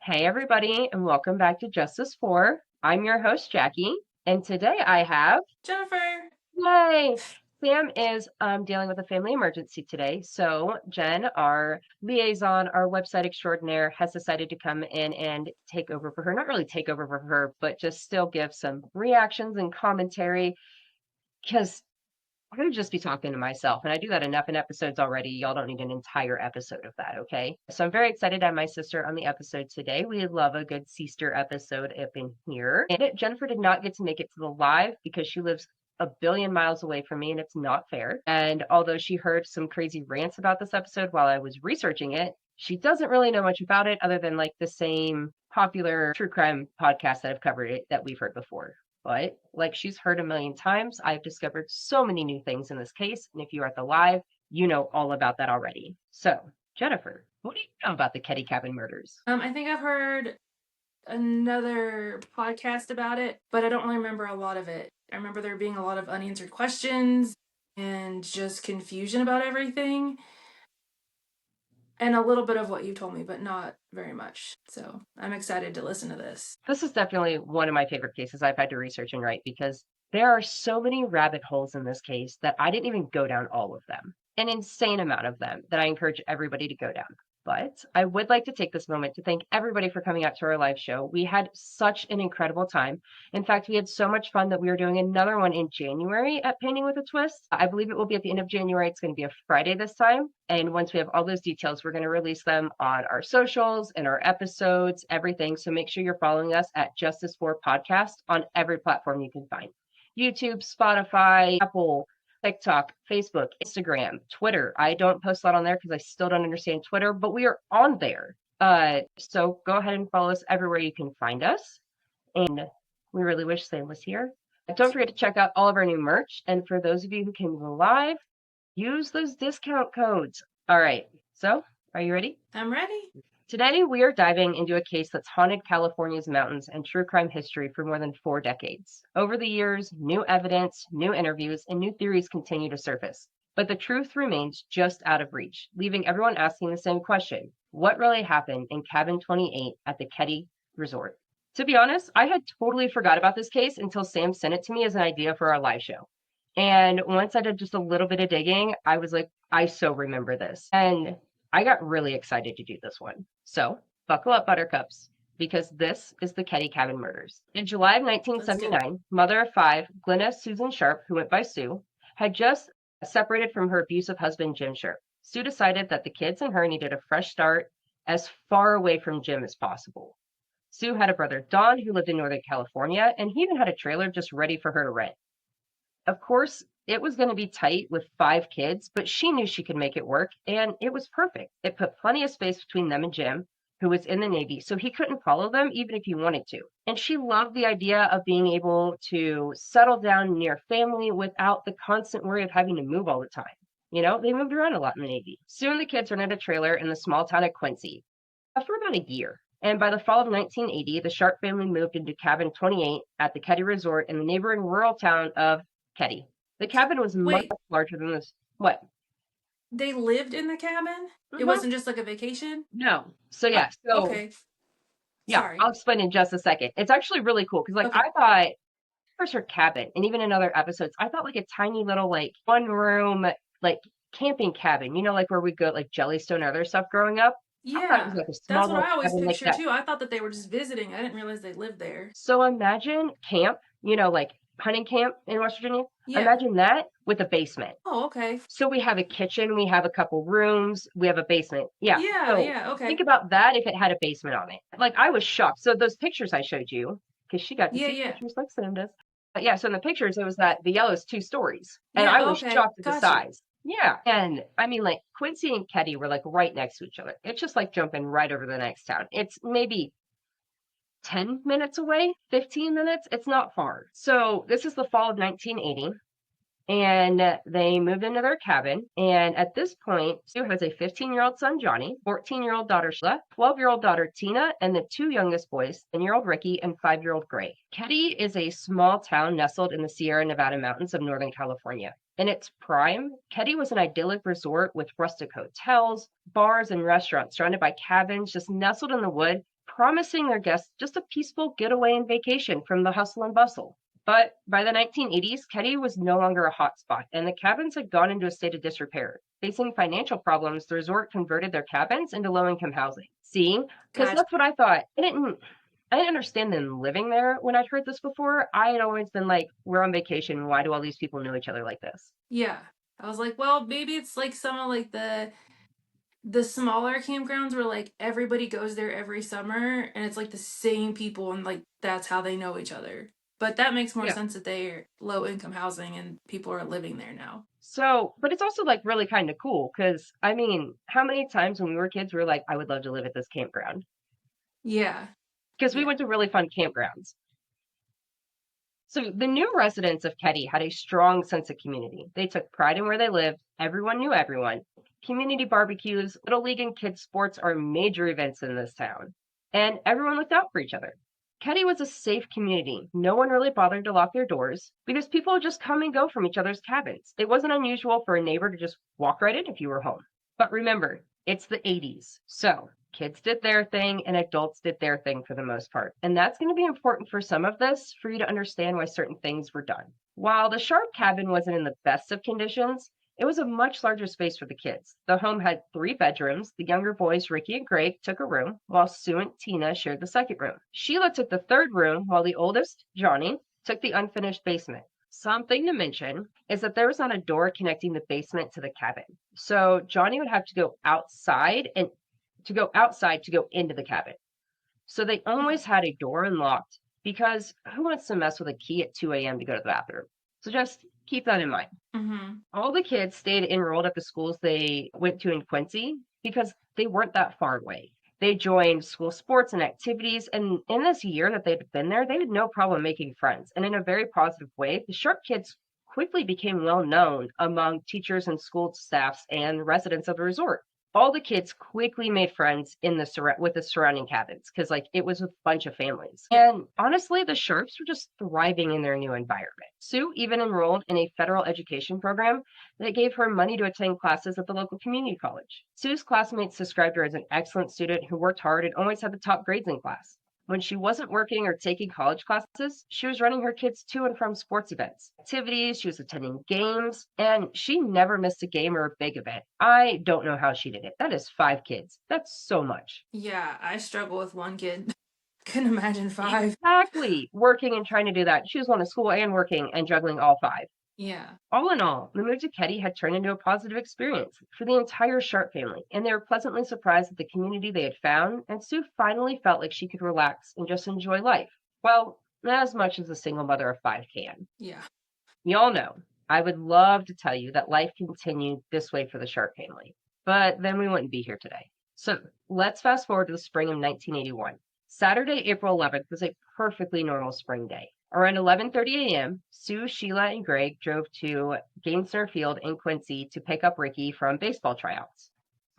Hey, everybody, and welcome back to Justice 4. I'm your host, Jackie, and today I have, Jennifer. yay, Sam is dealing with a family emergency today. So, Jen, our liaison, our website extraordinaire, has decided to come in and take over for her. Not really take over for her, but just still give some reactions and commentary because I'm going to just be talking to myself, and I do that enough in episodes already. Y'all don't need an entire episode of that, okay? So I'm very excited to have my sister on the episode today. We love a good sister episode up in here. And Jennifer did not get to make it to the live because she lives a billion miles away from me, and it's not fair. And although she heard some crazy rants about this episode while I was researching it, she doesn't really know much about it other than like the same popular true crime podcasts that have covered it that we've heard before. But like she's heard a million times, I've discovered so many new things in this case. And if you're at the live, you know all about that already. So, Jennifer, what do you know about the Keddie Cabin murders? I think I've heard another podcast about it, but I don't really remember a lot of it. I remember there being a lot of unanswered questions and just confusion about everything. And a little bit of what you told me, but not very much. So I'm excited to listen to this. This is definitely one of my favorite cases I've had to research and write because there are so many rabbit holes in this case that I didn't even go down all of them. An insane amount of them that I encourage everybody to go down. But I would like to take this moment to thank everybody for coming out to our live show. We had such an incredible time. In fact, we had so much fun that we are doing another one in January at Painting with a Twist. I believe it will be at the end of January. It's going to be a Friday this time. And once we have all those details, we're going to release them on our socials and our episodes, everything. So make sure you're following us at Justice for Podcast on every platform you can find. YouTube, Spotify, Apple, TikTok, Facebook, Instagram, Twitter. I don't post a lot on there because I still don't understand Twitter, but we are on there. So go ahead and follow us everywhere you can find us. And we really wish Sam was here. Don't forget to check out all of our new merch. And for those of you who can go live, use those discount codes. All right. So, are you ready? I'm ready. Today, we are diving into a case that's haunted California's mountains and true crime history for more than 4 decades. Over the years, new evidence, new interviews, and new theories continue to surface. But the truth remains just out of reach, leaving everyone asking the same question: what really happened in Cabin 28 at the Keddie Resort? To be honest, I had totally forgot about this case until Sam sent it to me as an idea for our live show. And once I did just a little bit of digging, I was like, I so remember this. And I got really excited to do this one. So buckle up, buttercups, because this is the Keddie Cabin murders. In July of Let's do it. 1979, mother of 5, Glenna Susan Sharp, who went by Sue, had just separated from her abusive husband, Jim Sharp. Sue decided that the kids and her needed a fresh start as far away from Jim as possible. Sue had a brother, Don, who lived in Northern California, and he even had a trailer just ready for her to rent. Of course, it was going to be tight with 5 kids, but she knew she could make it work, and it was perfect. It put plenty of space between them and Jim, who was in the Navy, so he couldn't follow them even if he wanted to. And she loved the idea of being able to settle down near family without the constant worry of having to move all the time. You know, they moved around a lot in the Navy. Soon the kids rented a trailer in the small town of Quincy for about a year. And by the fall of 1980, the Sharp family moved into Cabin 28 at the Keddie Resort in the neighboring rural town of Keddie. The cabin was much Wait, larger than this. What? they lived in the cabin? It Mm-hmm. wasn't just like a vacation? No. So Oh, yeah. So okay. yeah, Sorry. I'll explain in just a second. It's actually really cool because like Okay. I thought first heard cabin, and even in other episodes, I thought like a tiny little like 1 room like camping cabin. You know, like where we go like Jellystone or other stuff growing up. I thought it was Yeah. like a small That's what little I always cabin like pictured that. too. I thought that they were just visiting. I didn't realize they lived there. So imagine camp. You know, like hunting camp in West Virginia. Yeah. Imagine that with a basement. Oh, okay. So we have a kitchen, we have a couple rooms, we have a basement. Yeah. Yeah, So yeah, think okay. about that if it had a basement on it. Like I was shocked. So those pictures I showed you, because she got to Yeah, see yeah. pictures like Sam does. But yeah, so in the pictures it was that the yellow is 2 stories. And I Yeah, was okay. shocked at the Got you. size. Yeah. And I mean like Quincy and Keddie were like right next to each other. It's just like jumping right over the next town. It's maybe 10 minutes away, 15 minutes. It's not far. So this is the fall of 1980 and they moved into their cabin. And at this point, Sue has a 15-year-old son, Johnny, 14-year-old daughter, Sheila, 12-year-old daughter, Tina, and the 2 youngest boys, 10-year-old Ricky and 5-year-old Gray. Keddie is a small town nestled in the Sierra Nevada mountains of Northern California. In its prime, Keddie was an idyllic resort with rustic hotels, bars, and restaurants surrounded by cabins just nestled in the wood promising their guests just a peaceful getaway and vacation from the hustle and bustle. But by the 1980s, Keddie was no longer a hotspot, and the cabins had gone into a state of disrepair. Facing financial problems, the resort converted their cabins into low-income housing. See? Because Gotcha. that's what I thought. I didn't understand them living there when I'd heard this before. I had always been like, we're on vacation. Why do all these people know each other like this? Yeah. I was like, well, maybe it's like some of like the smaller campgrounds where like everybody goes there every summer and it's like the same people and like that's how they know each other. But that makes more Yeah. sense that they're low income housing and people are living there now. So, but it's also like really kind of cool because I mean, how many times when we were kids we were like, I would love to live at this campground Yeah. because we Yeah. went to really fun campgrounds. So the new residents of Keddie had a strong sense of community. They took pride in where they lived. Everyone knew everyone. Community barbecues, little league and kids sports are major events in this town. And everyone looked out for each other. Keddie was a safe community. No one really bothered to lock their doors because people would just come and go from each other's cabins. It wasn't unusual for a neighbor to just walk right in if you were home. But remember, it's the 80s. So kids did their thing and adults did their thing for the most part. And that's going to be important for some of this for you to understand why certain things were done. While the Sharp cabin wasn't in the best of conditions, it was a much larger space for the kids. The home had 3 bedrooms. The younger boys, Ricky and Greg, took a room, while Sue and Tina shared the second room. Sheila took the third room, while the oldest, Johnny, took the unfinished basement. Something to mention is that there was not a door connecting the basement to the cabin. So Johnny would have to go outside to go into the cabin. So they always had a door unlocked because who wants to mess with a key at 2 a.m. to go to the bathroom? So just keep that in mind. Mm-hmm. All the kids stayed enrolled at the schools they went to in Quincy because they weren't that far away. They joined school sports and activities, and in this year that they'd been there, they had no problem making friends. And in a very positive way, the Sharp kids quickly became well known among teachers and school staffs and residents of the resort. All the kids quickly made friends with the surrounding cabins because like it was a bunch of families. And honestly, the Sharps were just thriving in their new environment. Sue even enrolled in a federal education program that gave her money to attend classes at the local community college. Sue's classmates described her as an excellent student who worked hard and always had the top grades in class. When she wasn't working or taking college classes, she was running her kids to and from sports events, activities, she was attending games, and she never missed a game or a big event. I don't know how she did it. That is 5 kids. That's so much. Yeah, I struggle with one kid. Couldn't imagine 5. Exactly. Working and trying to do that. She was going to school and working and juggling all 5. Yeah. All in all, the move to Keddie had turned into a positive experience for the entire Sharp family, and they were pleasantly surprised at the community they had found, and Sue finally felt like she could relax and just enjoy life. Well, as much as a single mother of 5 can. Yeah. Y'all know, I would love to tell you that life continued this way for the Sharp family, but then we wouldn't be here today. So let's fast forward to the spring of 1981. Saturday, April 11th was a perfectly normal spring day. Around 11:30 a.m., Sue, Sheila, and Greg drove to Gainsner Field in Quincy to pick up Ricky from baseball tryouts.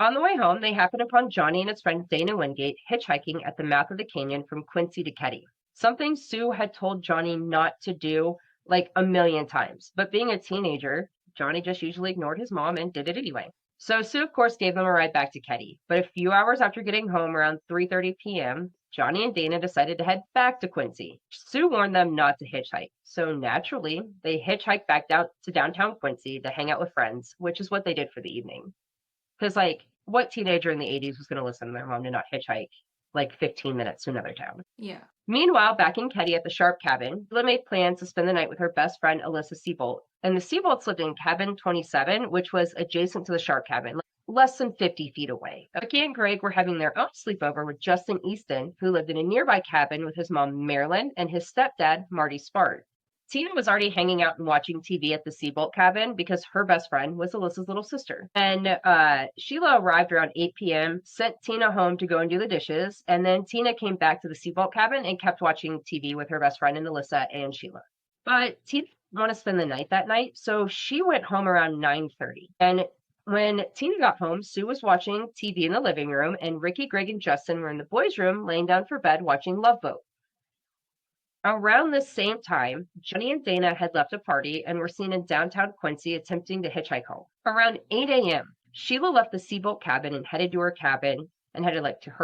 On the way home, they happened upon Johnny and his friend Dana Wingate hitchhiking at the mouth of the canyon from Quincy to Keddie. Something Sue had told Johnny not to do like a million times, but being a teenager, Johnny just usually ignored his mom and did it anyway. So Sue, of course, gave them a ride back to Keddie. But a few hours after getting home around 3:30 p.m., Johnny and Dana decided to head back to Quincy. Sue warned them not to hitchhike. So naturally, they hitchhiked back down to downtown Quincy to hang out with friends, which is what they did for the evening. Because, like, what teenager in the 80s was going to listen to their mom to not hitchhike like 15 minutes to another town? Yeah. Meanwhile, back in Keddie at the Sharp cabin, Sheila made plans to spend the night with her best friend, Alyssa Seabolt. And the Seabolts lived in cabin 27, which was adjacent to the Sharp cabin, less than 50 feet away. Ricky and Greg were having their own sleepover with Justin Easton, who lived in a nearby cabin with his mom, Marilyn, and his stepdad, Marty Spart. Tina was already hanging out and watching TV at the Seabolt cabin because her best friend was Alyssa's little sister. And Sheila arrived around 8 p.m., sent Tina home to go and do the dishes, and then Tina came back to the Seabolt cabin and kept watching TV with her best friend and Alyssa and Sheila. But Tina didn't want to spend the night that night, so she went home around 9:30. And when Tina got home, Sue was watching TV in the living room, and Ricky, Greg, and Justin were in the boys' room laying down for bed watching Love Boat. Around this same time, Johnny and Dana had left a party and were seen in downtown Quincy attempting to hitchhike home. Around 8 a.m., Sheila left the Seabolt cabin and headed to her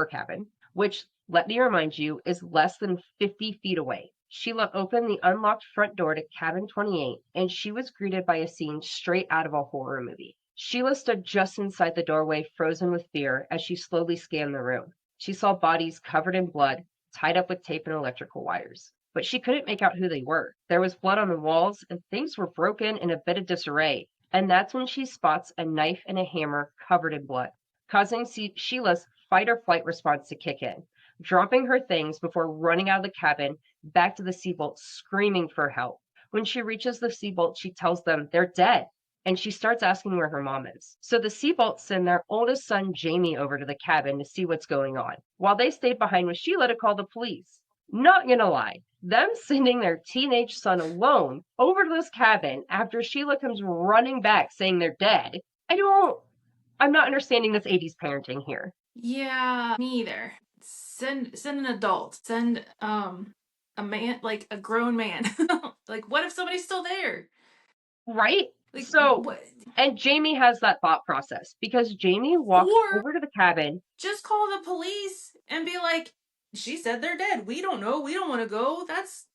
cabin, which let me remind you, is less than 50 feet away. Sheila opened the unlocked front door to cabin 28, and she was greeted by a scene straight out of a horror movie. Sheila stood just inside the doorway, frozen with fear, as she slowly scanned the room. She saw bodies covered in blood, tied up with tape and electrical wires. But she couldn't make out who they were. There was blood on the walls, and things were broken in a bit of disarray. And that's when she spots a knife and a hammer covered in blood, causing Sheila's fight or flight response to kick in, dropping her things before running out of the cabin back to the Seabolt, screaming for help. When she reaches the Seabolt, she tells them they're dead, and she starts asking where her mom is. So the Seabolts send their oldest son, Jamie, over to the cabin to see what's going on, while they stayed behind with Sheila to call the police. Not gonna lie, them sending their teenage son alone over to this cabin after Sheila comes running back saying they're dead, I'm not understanding this 80s parenting here. Yeah, me either. Send an adult. Send a man, like a grown man. Like, what if somebody's still there? Right? Like, So, what? and Jamie has that thought process because Jamie walks over to the cabin. Just call the police and be like, she said they're dead. We don't know. We don't want to go. That's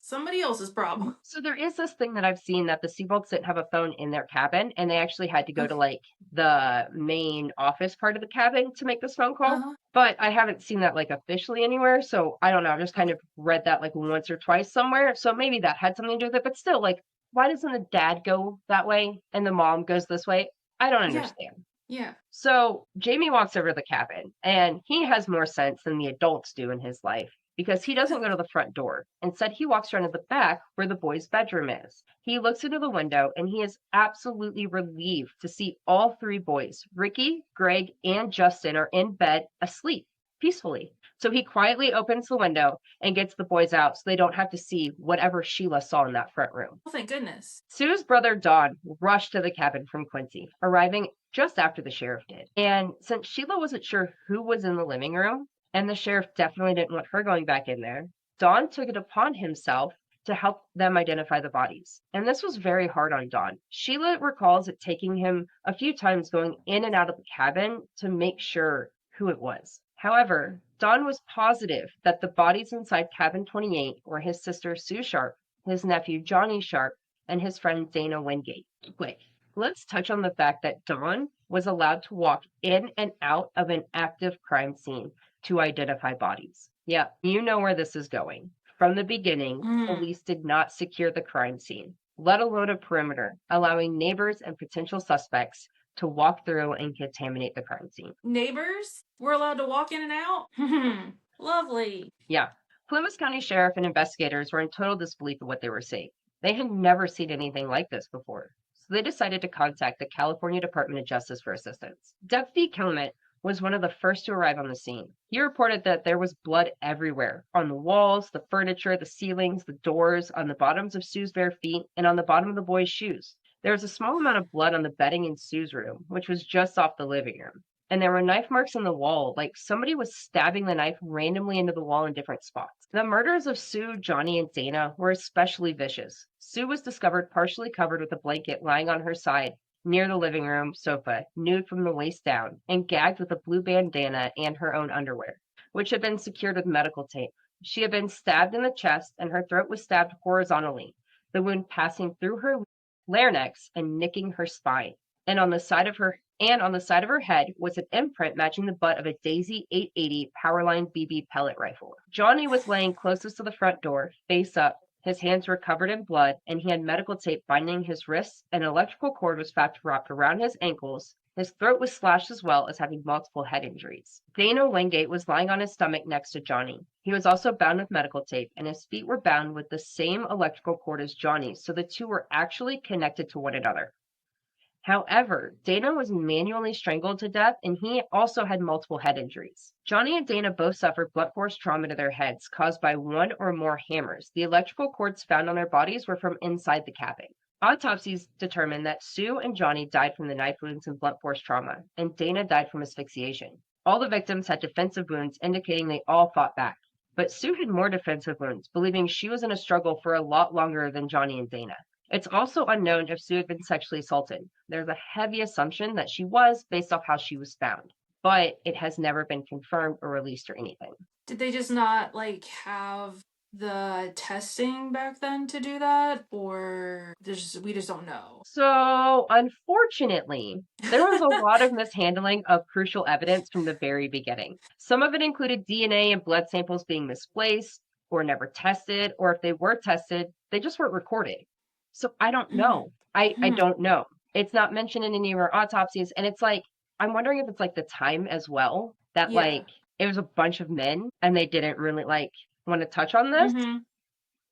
somebody else's problem. So there is this thing that I've seen that the Seabolts didn't have a phone in their cabin, and they actually had to go to like the main office part of the cabin to make this phone call. But I haven't seen that like officially anywhere, so I don't know. I've just kind of read that like once or twice somewhere. So maybe that had something to do with it. But still, like, why doesn't the dad go that way and the mom goes this way? I don't understand. Yeah. So Jamie walks over to the cabin, and he has more sense than the adults do in his life because he doesn't go to the front door. Instead, he walks around to the back where the boys' bedroom is. He looks into the window, and he is absolutely relieved to see all three boys, Ricky, Greg, and Justin, are in bed asleep peacefully. So he quietly opens the window and gets the boys out so they don't have to see whatever Sheila saw in that front room. Oh, thank goodness. Sue's brother Don rushed to the cabin from Quincy, arriving just after the sheriff did. And since Sheila wasn't sure who was in the living room, and the sheriff definitely didn't want her going back in there, Don took it upon himself to help them identify the bodies. And this was very hard on Don. Sheila recalls it taking him a few times going in and out of the cabin to make sure who it was. However, Don was positive that the bodies inside cabin 28 were his sister Sue Sharp, his nephew Johnny Sharp, and his friend Dana Wingate. Wait, let's touch on the fact that Don was allowed to walk in and out of an active crime scene to identify bodies. Yeah, you know where this is going. From the beginning, police did not secure the crime scene, let alone a perimeter, allowing neighbors and potential suspects to walk through and contaminate the crime scene. Neighbors were allowed to walk in and out? Lovely. Yeah. Columbus County Sheriff and investigators were in total disbelief of what they were seeing. They had never seen anything like this before, so they decided to contact the California Department of Justice for assistance. Deputy Kilmet was one of the first to arrive on the scene. He reported that there was blood everywhere, on the walls, the furniture, the ceilings, the doors, on the bottoms of Sue's bare feet, and on the bottom of the boys' shoes. There was a small amount of blood on the bedding in Sue's room, which was just off the living room. And there were knife marks in the wall, like somebody was stabbing the knife randomly into the wall in different spots. The murders of Sue, Johnny, and Dana were especially vicious. Sue was discovered partially covered with a blanket lying on her side near the living room sofa, nude from the waist down, and gagged with a blue bandana and her own underwear, which had been secured with medical tape. She had been stabbed in the chest, and her throat was stabbed horizontally, the wound passing through her larynx and nicking her spine. And on the side of her head was an imprint matching the butt of a Daisy 880 Powerline BB pellet rifle. Johnny was laying closest to the front door, face up. His hands were covered in blood, and he had medical tape binding his wrists. An electrical cord was wrapped around his ankles. His throat was slashed as well as having multiple head injuries. Dana Wingate was lying on his stomach next to Johnny. He was also bound with medical tape, and his feet were bound with the same electrical cord as Johnny's, so the two were actually connected to one another. However, Dana was manually strangled to death, and he also had multiple head injuries. Johnny and Dana both suffered blunt force trauma to their heads caused by one or more hammers. The electrical cords found on their bodies were from inside the cabin. Autopsies determined that Sue and Johnny died from the knife wounds and blunt force trauma, and Dana died from asphyxiation. All the victims had defensive wounds, indicating they all fought back. But Sue had more defensive wounds, believing she was in a struggle for a lot longer than Johnny and Dana. It's also unknown if Sue had been sexually assaulted. There's a heavy assumption that she was based off how she was found. but it has never been confirmed or released or anything. Did they just not like have the testing back then to do that, or we just don't know? So, unfortunately, there was a lot of mishandling of crucial evidence from the very beginning. Some of it included DNA and blood samples being misplaced or never tested, or if they were tested, they just weren't recorded. So I don't know. I don't know. It's not mentioned in any of our autopsies, and it's like I'm wondering if it's like the time as well that Yeah. like it was a bunch of men and they didn't really like want to touch on this. Yeah.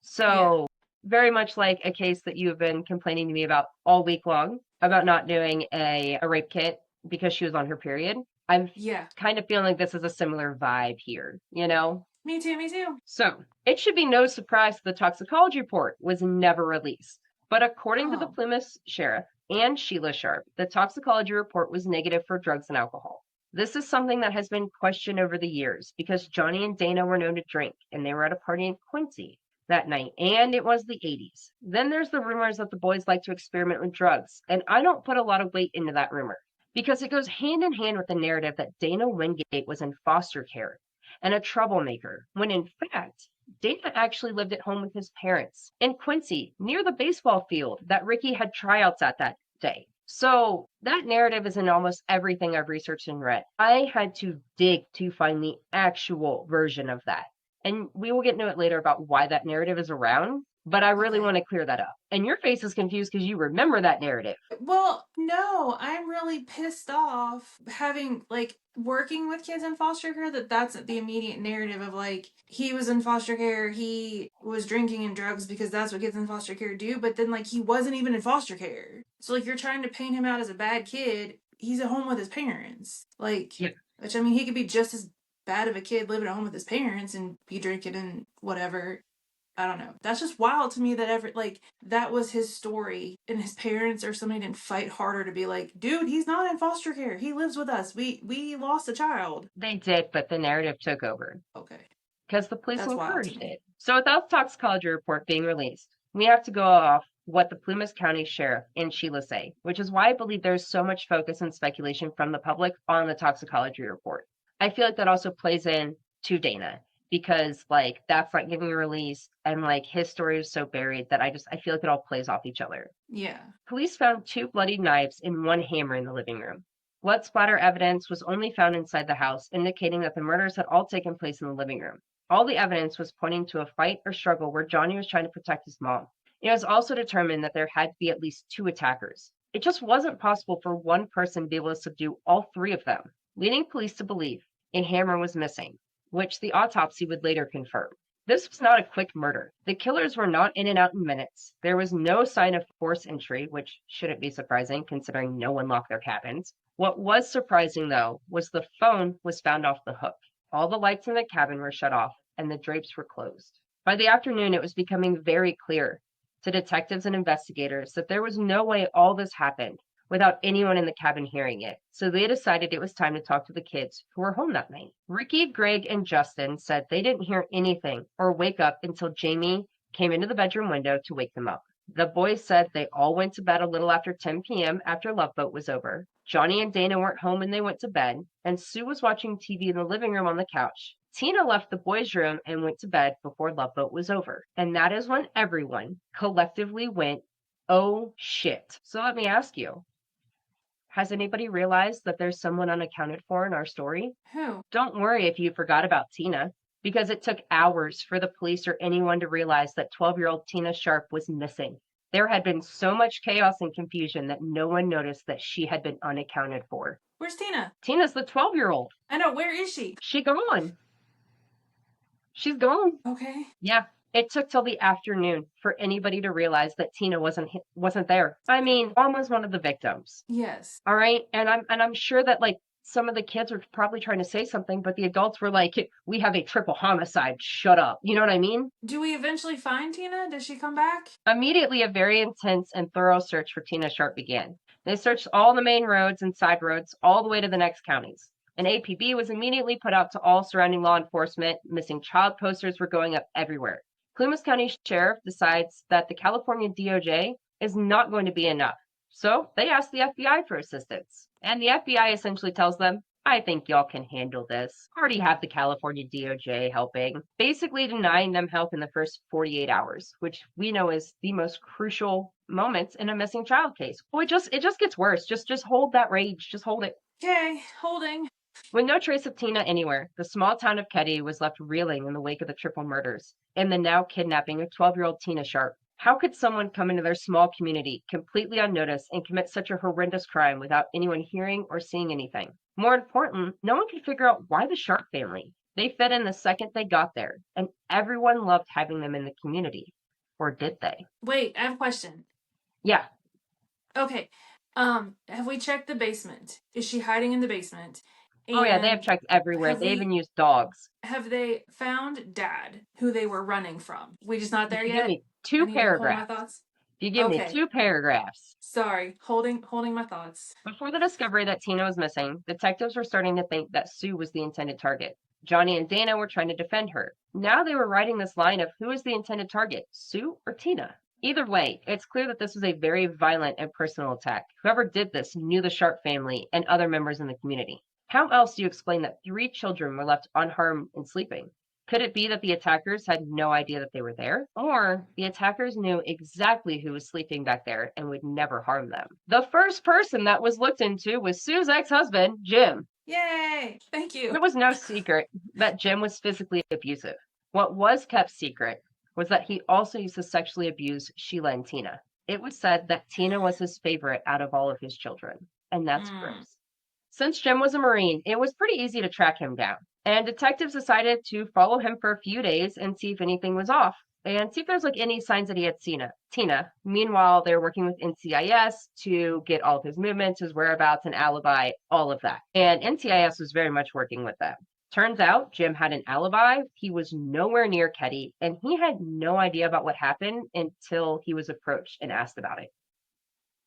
So very much like a case that you have been complaining to me about all week long about not doing a rape kit because she was on her period. I'm Yeah. kind of feeling like this is a similar vibe here, you know? Me too, me too. So it should be no surprise that the toxicology report was never released. But according to the Oh. Plymouth sheriff and Sheila Sharp, the toxicology report was negative for drugs and alcohol. This is something that has been questioned over the years because Johnny and Dana were known to drink and they were at a party in Quincy that night, and it was the 80s. Then there's the rumors that the boys like to experiment with drugs, and I don't put a lot of weight into that rumor because it goes hand in hand with the narrative that Dana Wingate was in foster care and a troublemaker, when in fact, Dana actually lived at home with his parents in Quincy near the baseball field that Ricky had tryouts at that day. So that narrative is in almost everything I've researched and read. I had to dig to find the actual version of that. And we will get into it later about why that narrative is around, but I really Okay. want to clear that up. And your face is confused because you remember that narrative. Well, no, I'm really pissed off having like working with kids in foster care that's the immediate narrative of like he was in foster care, he was drinking and drugs because that's what kids in foster care do, but then like he wasn't even in foster care. So like you're trying to paint him out as a bad kid. He's at home with his parents. Like Yeah. which I mean he could be just as bad of a kid living at home with his parents and be drinking and whatever. I don't know. That's just wild to me that that was his story and his parents or somebody didn't fight harder to be like, dude, he's not in foster care. He lives with us. We lost a child. They did, but the narrative took over Okay. because the police That's wild to encouraged me. it. So without the toxicology report being released, we have to go off what the Plumas County Sheriff and Sheila say, which is why I believe there's so much focus and speculation from the public on the toxicology report. I feel like that also plays in to Dana because like that's not getting released and like his story is so buried that I feel like it all plays off each other. Yeah. Police found 2 bloody knives and 1 hammer in the living room. Blood splatter evidence was only found inside the house, indicating that the murders had all taken place in the living room. All the evidence was pointing to a fight or struggle where Johnny was trying to protect his mom. It was also determined that there had to be at least 2 attackers. It just wasn't possible for one person to be able to subdue all 3 of them, leading police to believe a hammer was missing, which the autopsy would later confirm. This was not a quick murder. The killers were not in and out in minutes. There was no sign of forced entry, which shouldn't be surprising considering no one locked their cabins. What was surprising, though, was the phone was found off the hook. All the lights in the cabin were shut off, and the drapes were closed. By the afternoon, it was becoming very clear to detectives and investigators that there was no way all this happened without anyone in the cabin hearing it. So they decided it was time to talk to the kids who were home that night. Ricky, Greg, and Justin said they didn't hear anything or wake up until Jamie came into the bedroom window to wake them up. The boys said they all went to bed a little after 10 p.m. after Love Boat was over. Johnny and Dana weren't home when they went to bed, and Sue was watching TV in the living room on the couch. Tina left the boys' room and went to bed before Love Boat was over. And that is when everyone collectively went, oh shit. So let me ask you, has anybody realized that there's someone unaccounted for in our story? Who? Don't worry if you forgot about Tina, because it took hours for the police or anyone to realize that 12-year-old Tina Sharp was missing. There had been so much chaos and confusion that no one noticed that she had been unaccounted for. Where's Tina? Tina's the 12-year-old. I know. Where is she? She gone. She's gone. Okay. Yeah. It took till the afternoon for anybody to realize that Tina wasn't there. I mean, Mom was one of the victims. Yes. All right, and I'm sure that like some of the kids were probably trying to say something, but the adults were like, "We have a triple homicide. Shut up." You know what I mean? Do we eventually find Tina? Does she come back? Immediately, a very intense and thorough search for Tina Sharp began. They searched all the main roads and side roads all the way to the next counties. An APB was immediately put out to all surrounding law enforcement. Missing child posters were going up everywhere. Plumas County Sheriff decides that the California DOJ is not going to be enough. So they ask the FBI for assistance. And the FBI essentially tells them, I think y'all can handle this. Already have the California DOJ helping, basically denying them help in the first 48 hours, which we know is the most crucial moments in a missing child case. Oh, it just gets worse. Just hold that rage. Just hold it. Okay, holding. With no trace of Tina anywhere, the small town of Keddie was left reeling in the wake of the triple murders and the now kidnapping of 12-year-old Tina Sharp. How could someone come into their small community completely unnoticed and commit such a horrendous crime without anyone hearing or seeing anything? More important, no one could figure out why the Sharp family. They fit in the second they got there, and everyone loved having them in the community. Or did they? Wait, I have a question. Yeah. Okay. Have we checked the basement? Is she hiding in the basement? Oh yeah, they have And checked everywhere. They even used dogs. have they found Dad, who they were running from? We just not If there you give yet? me I two need to hold my paragraphs, thoughts. if you give me Okay. 2 paragraphs. Sorry. Holding my thoughts. Before the discovery that Tina was missing, detectives were starting to think that Sue was the intended target. Johnny and Dana were trying to defend her. Now they were writing this line of who is the intended target, Sue or Tina? Either way, it's clear that this was a very violent and personal attack. Whoever did this knew the Sharp family and other members in the community. How else do you explain that 3 children were left unharmed and sleeping? Could it be that the attackers had no idea that they were there? Or the attackers knew exactly who was sleeping back there and would never harm them? The first person that was looked into was Sue's ex-husband, Jim. Yay! Thank you. It was no secret that Jim was physically abusive. What was kept secret was that he also used to sexually abuse Sheila and Tina. It was said that Tina was his favorite out of all of his children, and that's gross. Since Jim was a Marine, it was pretty easy to track him down, and detectives decided to follow him for a few days and see if anything was off, and see if there's like any signs that he had Tina. Meanwhile, they're working with NCIS to get all of his movements, his whereabouts, an alibi, all of that. And NCIS was very much working with them. Turns out Jim had an alibi. He was nowhere near Keddie, and he had no idea about what happened until he was approached and asked about it.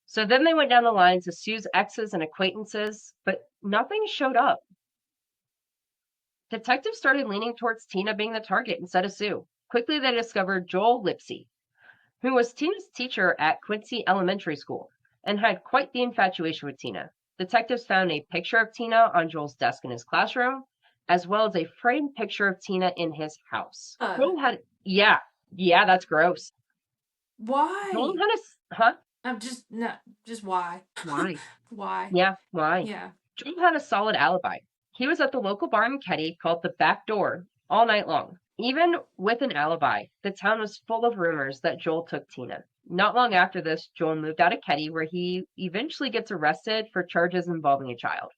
So then they went down the lines of Sue's exes and acquaintances, but nothing showed up. Detectives started leaning towards Tina being the target instead of Sue. Quickly, they discovered Joel Lipsey, who was Tina's teacher at Quincy Elementary School and had quite the infatuation with Tina. Detectives found a picture of Tina on Joel's desk in his classroom, as well as a framed picture of Tina in his house. Joel had, yeah, that's gross. Why? Joel had huh? I'm just why? Why? Why? Yeah, why? Yeah. Joel had a solid alibi. He was at the local bar in Keddie called the Back Door all night long. Even with an alibi, the town was full of rumors that Joel took Tina. Not long after this, Joel moved out of Keddie, where he eventually gets arrested for charges involving a child.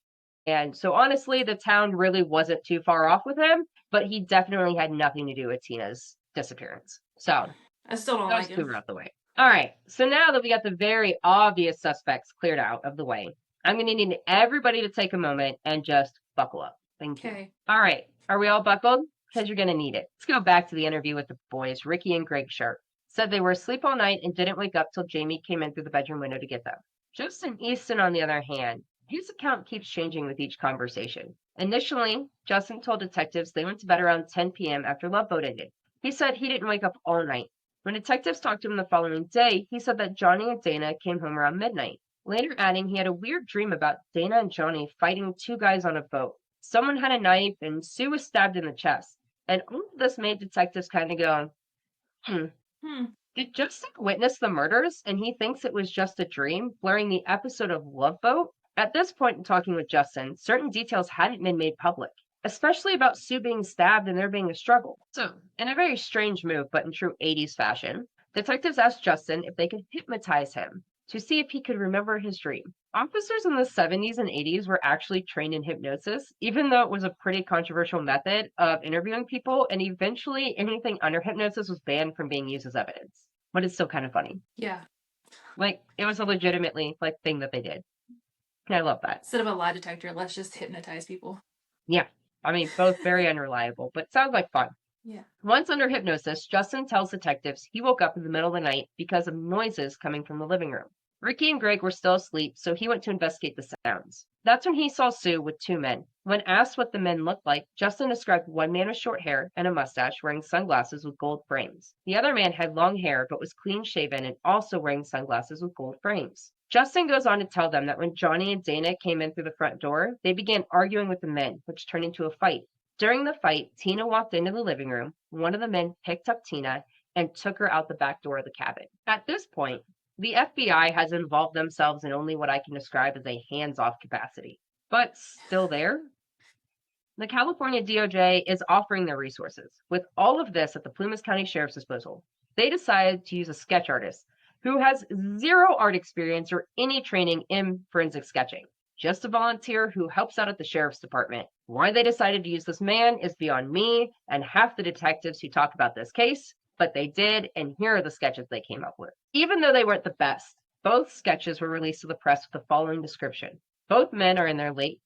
And so honestly, the town really wasn't too far off with him, but he definitely had nothing to do with Tina's disappearance. So I still don't those like two him. are out the way. All right, so now that we got the very obvious suspects cleared out of the way, I'm going to need everybody to take a moment and just buckle up. Thank you. Okay. All right, are we all buckled? Because you're going to need it. Let's go back to the interview with the boys. Ricky and Greg Sharp said they were asleep all night and didn't wake up till Jamie came in through the bedroom window to get them. Justin Easton, on the other hand, his account keeps changing with each conversation. Initially, Justin told detectives they went to bed around 10 p.m. after Love Boat ended. He said he didn't wake up all night. When detectives talked to him the following day, he said that Johnny and Dana came home around midnight, later adding he had a weird dream about Dana and Johnny fighting 2 guys on a boat. Someone had a knife and Sue was stabbed in the chest. And all of this made detectives kind of go, Did Justin witness the murders and he thinks it was just a dream, blurring the episode of Love Boat? At this point in talking with Justin, certain details hadn't been made public, especially about Sue being stabbed and there being a struggle. So, in a very strange move, but in true 80s fashion, detectives asked Justin if they could hypnotize him to see if he could remember his dream. Officers in the 70s and 80s were actually trained in hypnosis, even though it was a pretty controversial method of interviewing people, and eventually anything under hypnosis was banned from being used as evidence. But it's still kind of funny. Yeah. Like, it was a legitimately, thing that they did. And I love that. Instead of a lie detector, let's just hypnotize people. Yeah. I mean, both very unreliable, but sounds like fun. Yeah. Once under hypnosis, Justin tells detectives he woke up in the middle of the night because of noises coming from the living room. Ricky and Greg were still asleep, so he went to investigate the sounds. That's when he saw Sue with 2 men. When asked what the men looked like, Justin described one man with short hair and a mustache wearing sunglasses with gold frames. The other man had long hair but was clean shaven and also wearing sunglasses with gold frames. Justin goes on to tell them that when Johnny and Dana came in through the front door, they began arguing with the men, which turned into a fight. During the fight, Tina walked into the living room. One of the men picked up Tina and took her out the back door of the cabin. At this point, the FBI has involved themselves in only what I can describe as a hands-off capacity. But still there, the California DOJ is offering their resources. With all of this at the Plumas County Sheriff's disposal, they decided to use a sketch artist who has zero art experience or any training in forensic sketching, just a volunteer who helps out at the Sheriff's Department. Why they decided to use this man is beyond me and half the detectives who talk about this case, but they did, and here are the sketches they came up with. Even though they weren't the best, both sketches were released to the press with the following description. Both men are in their late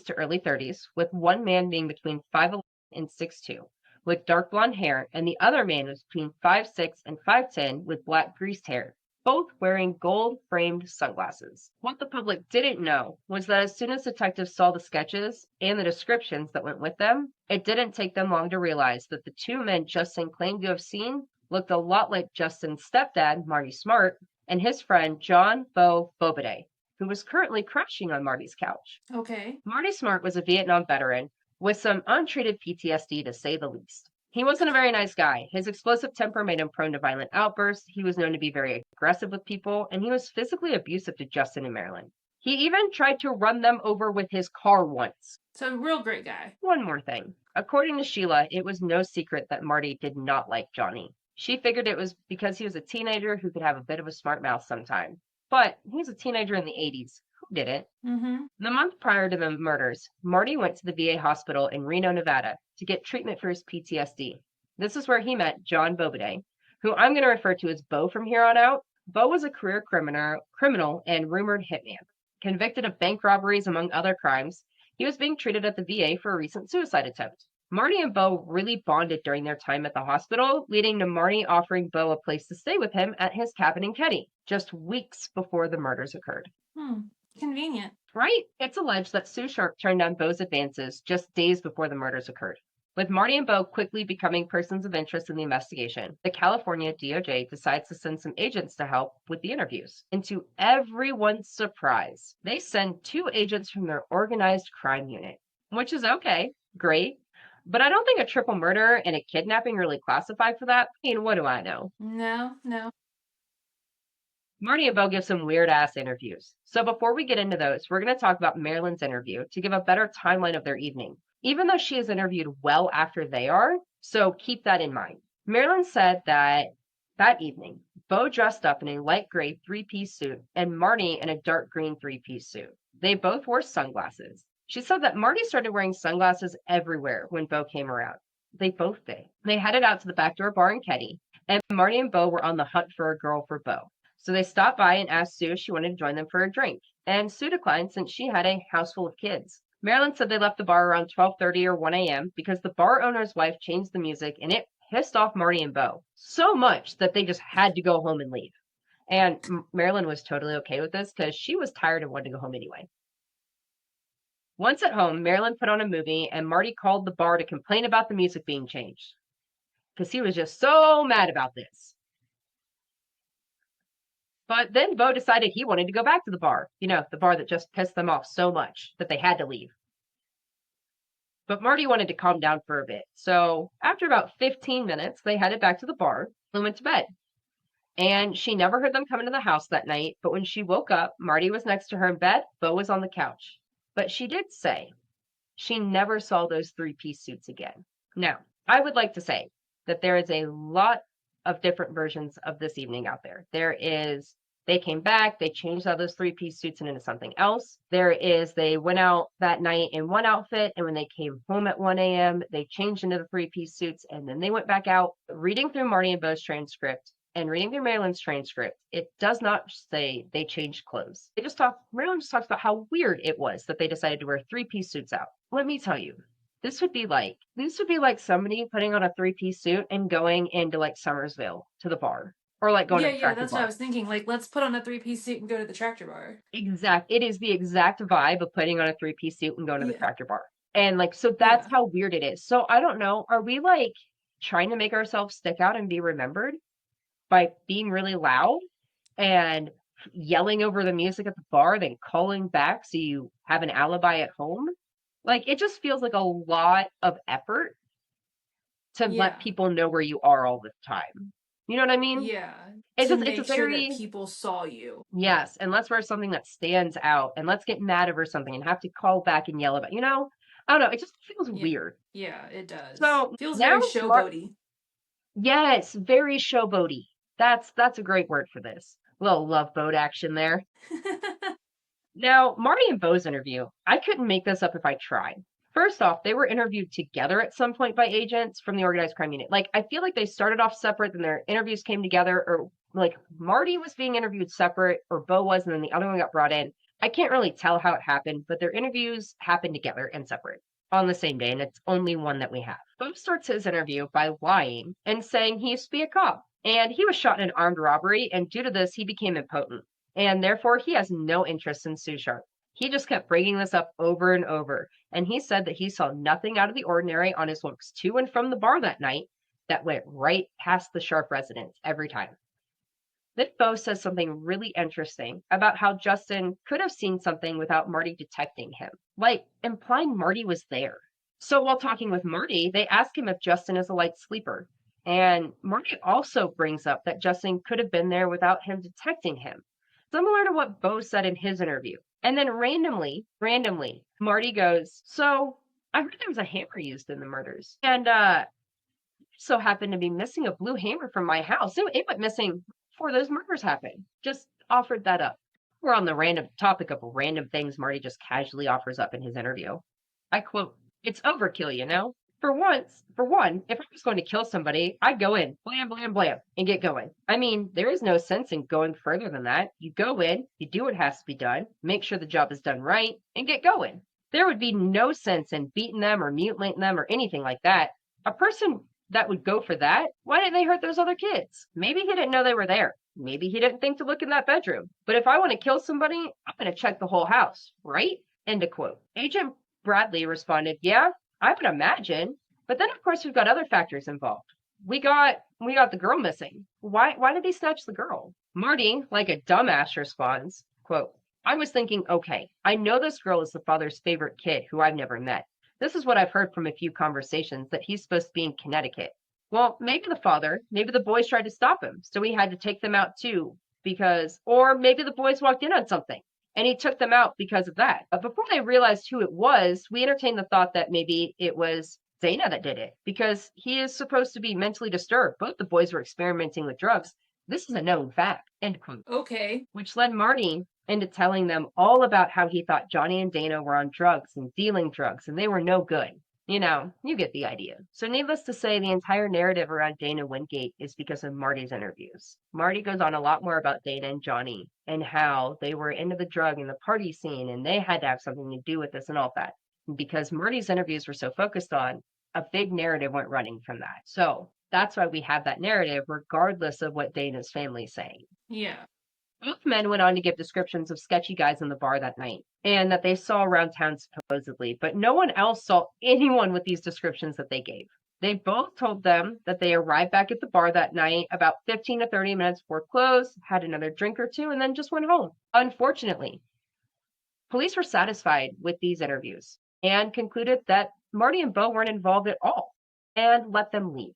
to early 30s, with one man being between 5'11" and 6'2", with dark blonde hair, and the other man was between 5'6" and 5'10", with black greased hair, both wearing gold-framed sunglasses. What the public didn't know was that as soon as detectives saw the sketches and the descriptions that went with them, it didn't take them long to realize that the two men Justin claimed to have seen looked a lot like Justin's stepdad, Marty Smart, and his friend John Bo Bobade, who was currently crashing on Marty's couch. Okay. Marty Smart was a Vietnam veteran with some untreated PTSD, to say the least. He wasn't a very nice guy. His explosive temper made him prone to violent outbursts. He was known to be very aggressive with people, and he was physically abusive to Justin and Marilyn. He even tried to run them over with his car once. So, real great guy. One more thing. According to Sheila, it was no secret that Marty did not like Johnny. She figured it was because he was a teenager who could have a bit of a smart mouth sometime. But he was a teenager in the 80s. Who didn't? The month prior to the murders, Marty went to the VA hospital in Reno, Nevada to get treatment for his PTSD. This is where he met John Bobade, who I'm going to refer to as Bo from here on out. Bo was a career criminal and rumored hitman. Convicted of bank robberies among other crimes, he was being treated at the VA for a recent suicide attempt. Marty and Bo really bonded during their time at the hospital, leading to Marty offering Bo a place to stay with him at his cabin in Keddie, just weeks before the murders occurred. Convenient. Right? It's alleged that Sue Sharp turned down Bo's advances just days before the murders occurred. With Marty and Bo quickly becoming persons of interest in the investigation, the California DOJ decides to send some agents to help with the interviews. And to everyone's surprise, they send 2 agents from their organized crime unit, which is okay, great. But I don't think a triple murder and a kidnapping really classify for that. I mean, what do I know? No. Marty and Bo give some weird-ass interviews. So before we get into those, we're going to talk about Marilyn's interview to give a better timeline of their evening, even though she is interviewed well after they are, so keep that in mind. Marilyn said that evening, Bo dressed up in a light gray 3-piece suit and Marty in a dark green 3-piece suit. They both wore sunglasses. She said that Marty started wearing sunglasses everywhere when Bo came around. They both did. They headed out to the backdoor bar in Keddie, and Marty and Bo were on the hunt for a girl for Bo. So they stopped by and asked Sue if she wanted to join them for a drink, and Sue declined since she had a house full of kids. Marilyn said they left the bar around 12:30 or 1 a.m. because the bar owner's wife changed the music, and it pissed off Marty and Bo so much that they just had to go home and leave. And Marilyn was totally okay with this because she was tired and wanted to go home anyway. Once at home, Marilyn put on a movie, and Marty called the bar to complain about the music being changed because he was just so mad about this. But then Bo decided he wanted to go back to the bar. You know, the bar that just pissed them off so much that they had to leave. But Marty wanted to calm down for a bit. So after about 15 minutes, they headed back to the bar and went to bed. And she never heard them come into the house that night. But when she woke up, Marty was next to her in bed. Bo was on the couch. But she did say she never saw those 3-piece suits again. Now, I would like to say that there is a lot of different versions of this evening out there. They came back, they changed all those 3-piece suits into something else. They went out that night in one outfit, and when they came home at 1 a.m., they changed into the 3-piece suits, and then they went back out. Reading through Marty and Bo's transcript and reading through Marilyn's transcript, it does not say they changed clothes. Marilyn just talks about how weird it was that they decided to wear 3-piece suits out. Let me tell you, this would be like somebody putting on a 3-piece suit and going into like Summersville to the bar. Or like going to the tractor that's bar. What I was thinking. Like, let's put on a 3-piece suit and go to the tractor bar. It is the exact vibe of putting on a 3-piece suit and going to the tractor bar. And like, so that's how weird it is. So I don't know. Are we like trying to make ourselves stick out and be remembered by being really loud and yelling over the music at the bar, then calling back so you have an alibi at home. Like, it just feels like a lot of effort to let Yeah. people know where you are all the time. You know what I mean? Yeah. It's To just, it's a make sure that very, people saw you. yes, and let's wear something that stands out and let's get mad over something and have to call back and yell about, I don't know, it just feels Yeah. weird. Yeah, it does. So Feels now, very showboaty. yes, very showboaty. That's a great word for this. Little love boat action there. Now, Marty and Bo's interview, I couldn't make this up if I tried. First off, they were interviewed together at some point by agents from the organized crime unit. Like, I feel like they started off separate, then their interviews came together, or like Marty was being interviewed separate, or Bo was, and then the other one got brought in. I can't really tell how it happened, but their interviews happened together and separate on the same day, and it's only one that we have. Bo starts his interview by lying and saying he used to be a cop, and he was shot in an armed robbery, and due to this, he became impotent, and therefore he has no interest in Sue Sharp. He just kept bringing this up over and over, and he said that he saw nothing out of the ordinary on his walks to and from the bar that night that went right past the Sharp residence every time. Then Bo says something really interesting about how Justin could have seen something without Marty detecting him, like implying Marty was there. So while talking with Marty, they ask him if Justin is a light sleeper. And Marty also brings up that Justin could have been there without him detecting him, similar to what Bo said in his interview. And then randomly, Marty goes, "So I heard there was a hammer used in the murders. And so happened to be missing a blue hammer from my house. It went missing before those murders happened." Just offered that up. We're on the random topic of random things Marty just casually offers up in his interview. I quote, "It's overkill, you know? For one, if I was going to kill somebody, I'd go in, blam, blam, blam, and get going. I mean, there is no sense in going further than that. You go in, you do what has to be done, make sure the job is done right, and get going. There would be no sense in beating them or mutilating them or anything like that. A person that would go for that, why didn't they hurt those other kids? Maybe he didn't know they were there. Maybe he didn't think to look in that bedroom. But if I want to kill somebody, I'm going to check the whole house, right?" End of quote. Agent Bradley responded, "Yeah, I would imagine. But then, of course, we've got other factors involved. We got the girl missing. Why did they snatch the girl?" Marty, like a dumbass, responds, quote, "I was thinking, okay, I know this girl is the father's favorite kid who I've never met. This is what I've heard from a few conversations, that he's supposed to be in Connecticut. Well, maybe the boys tried to stop him, so he had to take them out too, or maybe the boys walked in on something and he took them out because of that. But before they realized who it was, we entertained the thought that maybe it was Dana that did it, because he is supposed to be mentally disturbed. Both the boys were experimenting with drugs. This is a known fact." End quote. Okay. Which led Marty into telling them all about how he thought Johnny and Dana were on drugs and dealing drugs, and they were no good. You get the idea. So needless to say, the entire narrative around Dana Wingate is because of Marty's interviews. Marty goes on a lot more about Dana and Johnny and how they were into the drug and the party scene, and they had to have something to do with this and all that. And because Marty's interviews were so focused on, a big narrative went running from that. So that's why we have that narrative, regardless of what Dana's family's saying. Yeah. Both men went on to give descriptions of sketchy guys in the bar that night and that they saw around town supposedly, but no one else saw anyone with these descriptions that they gave. They both told them that they arrived back at the bar that night about 15 to 30 minutes before close, had another drink or two, and then just went home. Unfortunately, police were satisfied with these interviews and concluded that Marty and Bo weren't involved at all and let them leave.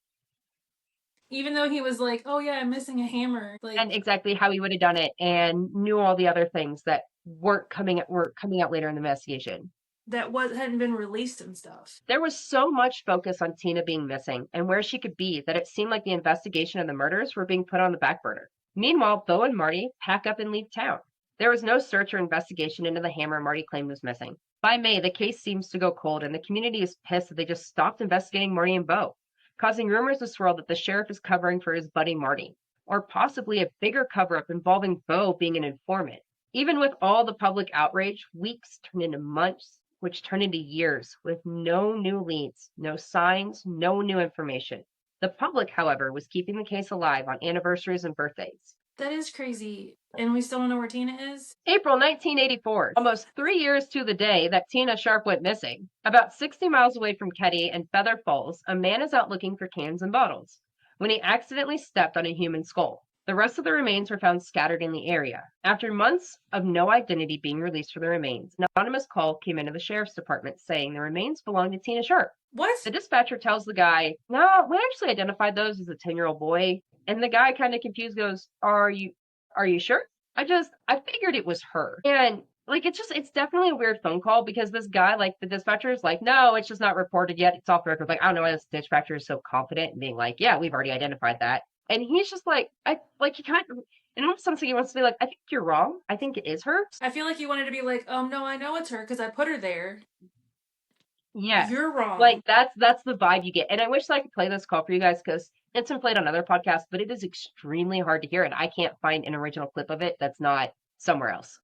Even though he was like, "Oh yeah, I'm missing a hammer," And exactly how he would have done it, and knew all the other things that were coming out later in the investigation. that hadn't been released and stuff. There was so much focus on Tina being missing and where she could be that it seemed like the investigation of the murders were being put on the back burner. Meanwhile, Bo and Marty pack up and leave town. There was no search or investigation into the hammer Marty claimed was missing. By May, the case seems to go cold, and the community is pissed that they just stopped investigating Marty and Bo, causing rumors to swirl that the sheriff is covering for his buddy Marty, or possibly a bigger cover-up involving Bo being an informant. Even with all the public outrage, weeks turned into months, which turned into years, with no new leads, no signs, no new information. The public, however, was keeping the case alive on anniversaries and birthdays. That is crazy. And we still don't know where Tina is? April 1984, almost 3 years to the day that Tina Sharp went missing. About 60 miles away from Keddie and Feather Falls, a man is out looking for cans and bottles when he accidentally stepped on a human skull. The rest of the remains were found scattered in the area. After months of no identity being released for the remains, an anonymous call came into the sheriff's department saying the remains belonged to Tina Sharp. What? The dispatcher tells the guy, "No, we actually identified those as a 10-year-old boy." And the guy, kind of confused, goes, Are you sure? I figured it was her." And like, it's definitely a weird phone call, because this guy, like, the dispatcher is like, "No, it's just not reported yet. It's off the record." Like, I don't know why this dispatcher is so confident and being like, "Yeah, we've already identified that." And he's just like, he kind of, in almost something he wants to be like, "I think you're wrong. I think it is her." I feel like he wanted to be like, no, I know it's her because I put her there. Yes. You're wrong. Like, that's the vibe you get. And I wish I could play this call for you guys, because it's been played on other podcasts, but it is extremely hard to hear, and I can't find an original clip of it that's not somewhere else.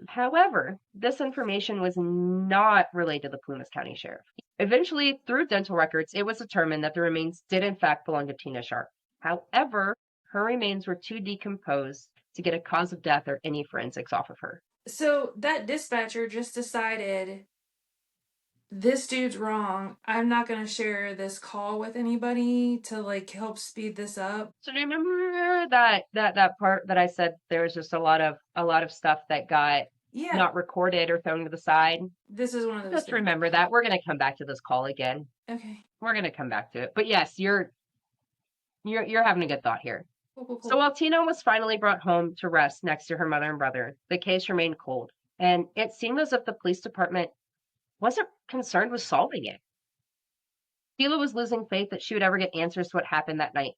However, this information was not relayed to the Plumas County Sheriff. Eventually, through dental records, it was determined that the remains did in fact belong to Tina Sharp. However, her remains were too decomposed to get a cause of death or any forensics off of her. So that dispatcher just decided, this dude's wrong. I'm not going to share this call with anybody to like help speed this up. So do you remember that part that I said there was just a lot of stuff that got not recorded or thrown to the side? This is one of those Just things. remember that. We're gonna come back to this call again. Okay. We're gonna come back to it. But yes, you're having a good thought here. Cool. So while Tina was finally brought home to rest next to her mother and brother, the case remained cold, and it seemed as if the police department wasn't concerned with solving it. Sheila was losing faith that she would ever get answers to what happened that night.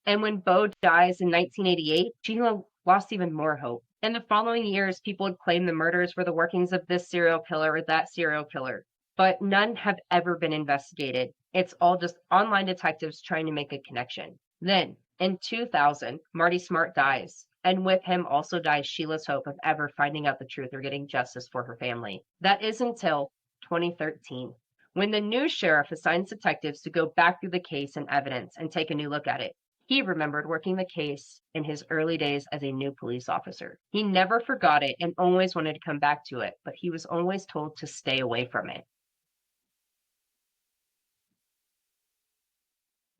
And when Bo dies in 1988, Sheila lost even more hope. In the following years, people would claim the murders were the workings of this serial killer or that serial killer, but none have ever been investigated. It's all just online detectives trying to make a connection. Then, in 2000, Marty Smart dies, and with him also dies Sheila's hope of ever finding out the truth or getting justice for her family. That is until 2013, when the new sheriff assigns detectives to go back through the case and evidence and take a new look at it. He remembered working the case in his early days as a new police officer. He never forgot it and always wanted to come back to it, but he was always told to stay away from it.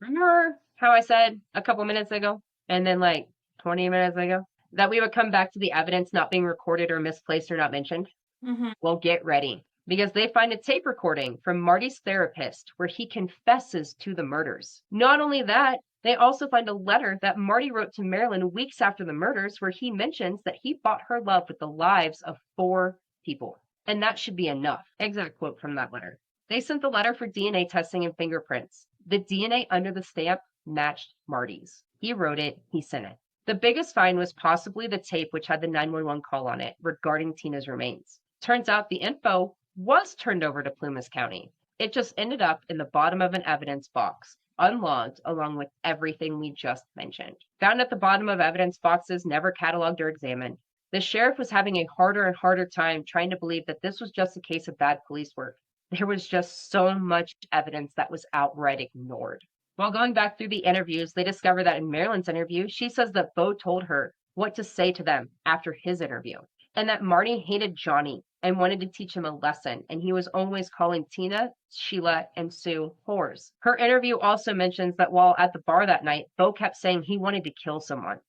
Remember how I said a couple minutes ago, and then like 20 minutes ago, that we would come back to the evidence not being recorded or misplaced or not mentioned? Mm-hmm. Well, get ready, because they find a tape recording from Marty's therapist where he confesses to the murders. Not only that, they also find a letter that Marty wrote to Marilyn weeks after the murders where he mentions that he bought her love with the lives of 4 people. And that should be enough. Exact quote from that letter. They sent the letter for DNA testing and fingerprints. The DNA under the stamp matched Marty's. He wrote it, he sent it. The biggest find was possibly the tape which had the 911 call on it regarding Tina's remains. Turns out the info was turned over to Plumas County. It just ended up in the bottom of an evidence box, unlogged along with everything we just mentioned. Found at the bottom of evidence boxes, never cataloged or examined. The sheriff was having a harder and harder time trying to believe that this was just a case of bad police work. There was just so much evidence that was outright ignored. While going back through the interviews, they discover that in Marilyn's interview, she says that Bo told her what to say to them after his interview, and that Marty hated Johnny and wanted to teach him a lesson, and he was always calling Tina, Sheila, and Sue whores. Her interview also mentions that while at the bar that night, Bo kept saying he wanted to kill someone.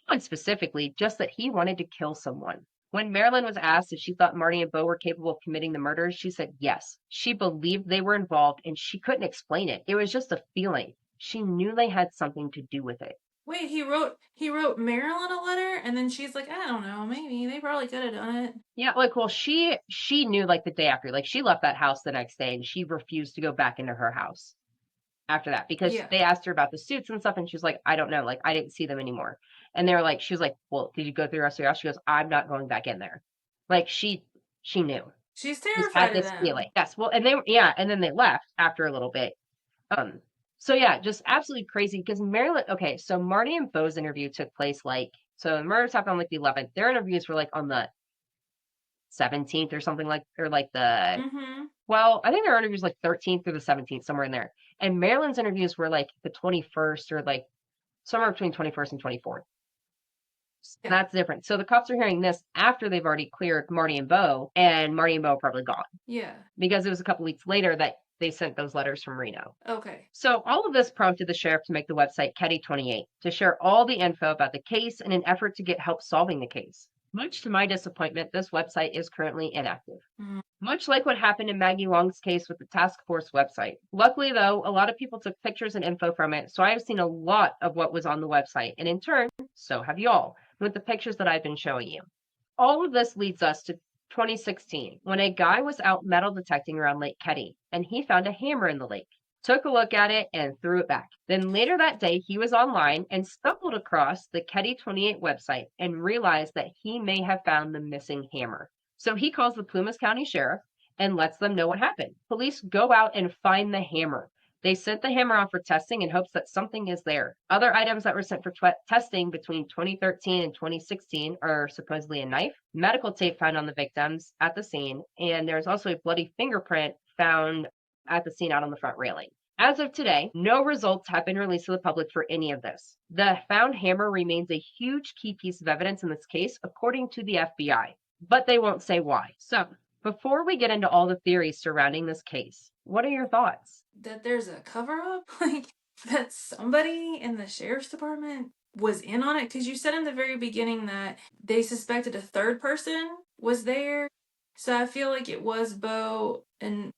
Not specifically, just that he wanted to kill someone. When Marilyn was asked if she thought Marty and Bo were capable of committing the murders, she said yes. She believed they were involved, and she couldn't explain it. It was just a feeling. She knew they had something to do with it. Wait, he wrote Marilyn a letter, and then she's like, I don't know, maybe they probably could have done it. Yeah, like, well, she knew like the day after, like she left that house the next day, and she refused to go back into her house after that, because they asked her about the suits and stuff, and she was like, I don't know, like I didn't see them anymore. And they were like, she was like, well, did you go through the rest of your house? She goes, I'm not going back in there. Like she knew. She's Just terrified had of this them. feeling. Yes, well, and then they left after a little bit. So yeah, just absolutely crazy, because Marilyn, okay, so Marty and Bo's interview took place so the murders happened on like the 11th. Their interviews were like on the 17th or something, like, or like the, well, I think their interviews like 13th through the 17th, somewhere in there. And Marilyn's interviews were like the 21st, or like somewhere between 21st and 24th. So that's different. So the cops are hearing this after they've already cleared Marty and Bo are probably gone. Yeah. Because it was a couple weeks later that they sent those letters from Reno. Okay. So all of this prompted the sheriff to make the website Keddie 28 to share all the info about the case in an effort to get help solving the case. Much to my disappointment, this website is currently inactive. Mm. Much like what happened in Maggie Long's case with the task force website. Luckily, though, a lot of people took pictures and info from it, so I have seen a lot of what was on the website, and in turn, so have y'all, with the pictures that I've been showing you. All of this leads us to 2016, when a guy was out metal detecting around Lake Keddie, and he found a hammer in the lake, took a look at it, and threw it back. Then later that day, he was online and stumbled across the Keddie 28 website and realized that he may have found the missing hammer. So he calls the Plumas County Sheriff and lets them know what happened. Police go out and find the hammer. They sent the hammer off for testing in hopes that something is there. Other items that were sent for testing between 2013 and 2016 are supposedly a knife, medical tape found on the victims at the scene, and there's also a bloody fingerprint found at the scene out on the front railing. As of today, no results have been released to the public for any of this. The found hammer remains a huge key piece of evidence in this case, according to the FBI, but they won't say why. So, before we get into all the theories surrounding this case, what are your thoughts? That there's a cover-up? Like, that somebody in the sheriff's department was in on it? Because you said in the very beginning that they suspected a third person was there. So I feel like it was Bo and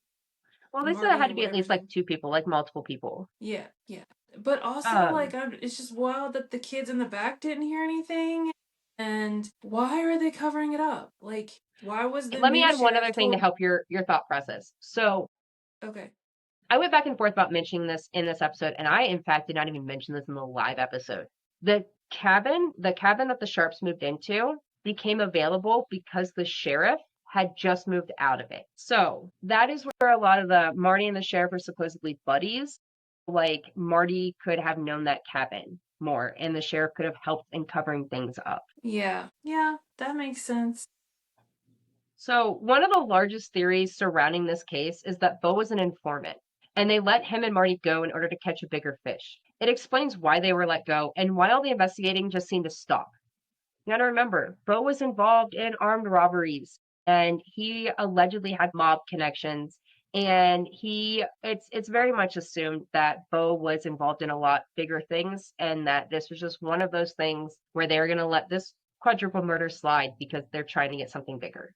Well, they said it Marty had to and be at least whatever. like two people, like multiple people. Yeah, yeah. But also, Um, like, it's just wild that the kids in the back didn't hear anything. And why are they covering it up? Like, why was the Let me new add one sheriff other thing to told? help your thought process. So Okay. I went back and forth about mentioning this in this episode, and I, in fact, did not even mention this in the live episode. The cabin that the Sharps moved into became available because the sheriff had just moved out of it. So that is where a lot of the Marty and the sheriff are supposedly buddies. Like Marty could have known that cabin more, and the sheriff could have helped in covering things up. Yeah, yeah, that makes sense. So one of the largest theories surrounding this case is that Bo was an informant, and they let him and Marty go in order to catch a bigger fish. It explains why they were let go and why all the investigating just seemed to stop. You gotta remember, Bo was involved in armed robberies, and he allegedly had mob connections. And it's very much assumed that Bo was involved in a lot bigger things, and that this was just one of those things where they're gonna let this quadruple murder slide because they're trying to get something bigger.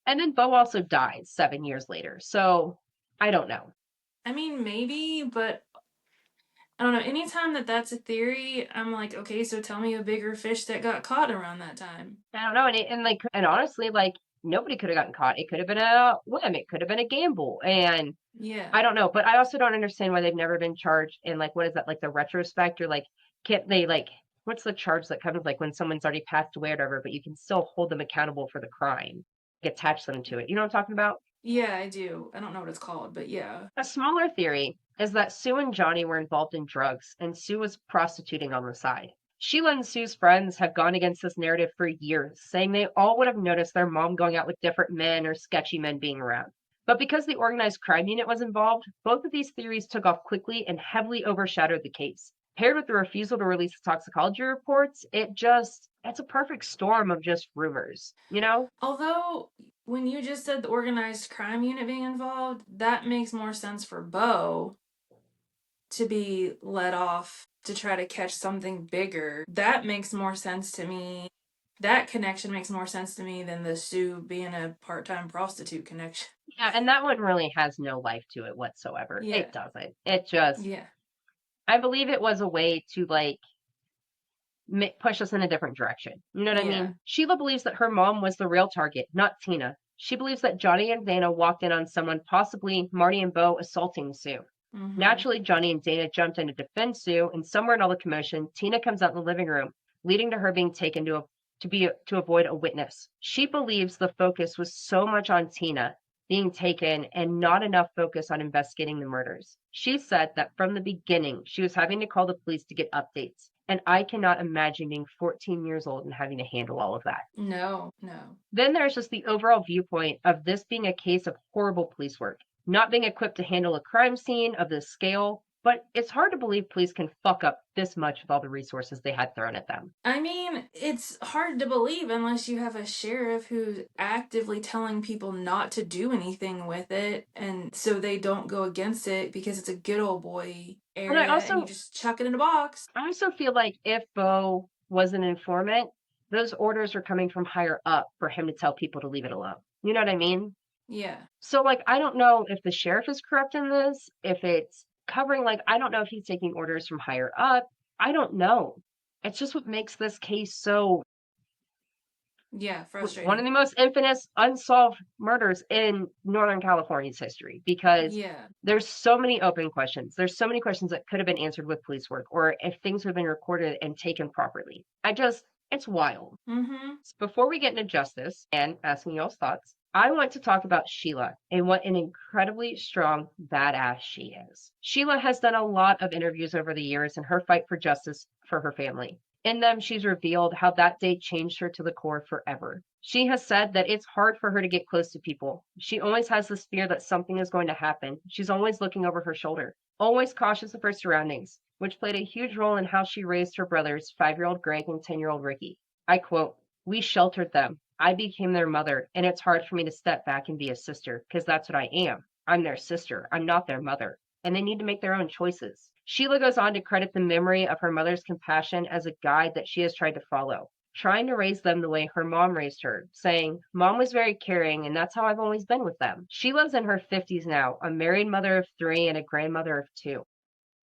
And then Bo also dies 7 years later. So I don't know. I mean, maybe, but I don't know. Anytime that's a theory, I'm like, okay, so tell me a bigger fish that got caught around that time. I don't know. And honestly, like nobody could have gotten caught. It could have been a whim. It could have been a gamble. And Yeah. I don't know. But I also don't understand why they've never been charged in like what is that, like the retrospect, or like can't they like what's the charge that comes like when someone's already passed away or whatever, but you can still hold them accountable for the crime, attach them to it. You know what I'm talking about? Yeah, I do. I don't know what it's called, but yeah. A smaller theory is that Sue and Johnny were involved in drugs, and Sue was prostituting on the side. Sheila and Sue's friends have gone against this narrative for years, saying they all would have noticed their mom going out with different men or sketchy men being around. But because the organized crime unit was involved, both of these theories took off quickly and heavily overshadowed the case. Paired with the refusal to release the toxicology reports, it's a perfect storm of just rumors, you know? Although, when you just said the organized crime unit being involved, that makes more sense for Bo to be let off to try to catch something bigger. That makes more sense to me. That connection makes more sense to me than the Sue being a part-time prostitute connection. Yeah, and that one really has no life to it whatsoever. Yeah. It doesn't. It just, Yeah. I believe it was a way to like push us in a different direction. You know what I Yeah. mean? Sheila believes that her mom was the real target, not Tina. She believes that Johnny and Dana walked in on someone, possibly Marty and Bo, assaulting Sue. Mm-hmm. Naturally, Johnny and Dana jumped in to defend Sue, and somewhere in all the commotion, Tina comes out in the living room, leading to her being taken to avoid a witness. She believes the focus was so much on Tina being taken and not enough focus on investigating the murders. She said that from the beginning, she was having to call the police to get updates. And I cannot imagine being 14 years old and having to handle all of that. No, no. Then there's just the overall viewpoint of this being a case of horrible police work, not being equipped to handle a crime scene of this scale, But it's hard to believe police can fuck up this much with all the resources they had thrown at them. I mean, it's hard to believe unless you have a sheriff who's actively telling people not to do anything with it, and so they don't go against it because it's a good old boy And area and you just chuck it in a box. I also feel like if Bo was an informant, those orders are coming from higher up for him to tell people to leave it alone. You know what I mean? Yeah. So, like, I don't know if the sheriff is corrupt in this, if it's covering, like, I don't know if he's taking orders from higher up. I don't know. It's just what makes this case so Yeah, one of frustrating. the most infamous unsolved murders in Northern California's history because Yeah. there's so many open questions. There's so many questions that could have been answered with police work or if things have been recorded and taken properly. It's wild. Mm-hmm. Before we get into justice and asking y'all's thoughts, I want to talk about Sheila and what an incredibly strong badass she is. Sheila has done a lot of interviews over the years in her fight for justice for her family. In them, she's revealed how that day changed her to the core forever. She has said that it's hard for her to get close to people. She always has this fear that something is going to happen. She's always looking over her shoulder, always cautious of her surroundings, which played a huge role in how she raised her brothers, 5-year-old Greg and 10-year-old Ricky. I quote, "We sheltered them. I became their mother, and it's hard for me to step back and be a sister, because that's what I am. I'm their sister. I'm not their mother. And they need to make their own choices." Sheila goes on to credit the memory of her mother's compassion as a guide that she has tried to follow, trying to raise them the way her mom raised her, saying, "Mom was very caring, and that's how I've always been with them." Sheila's in her 50s now, a married mother of 3 and a grandmother of 2.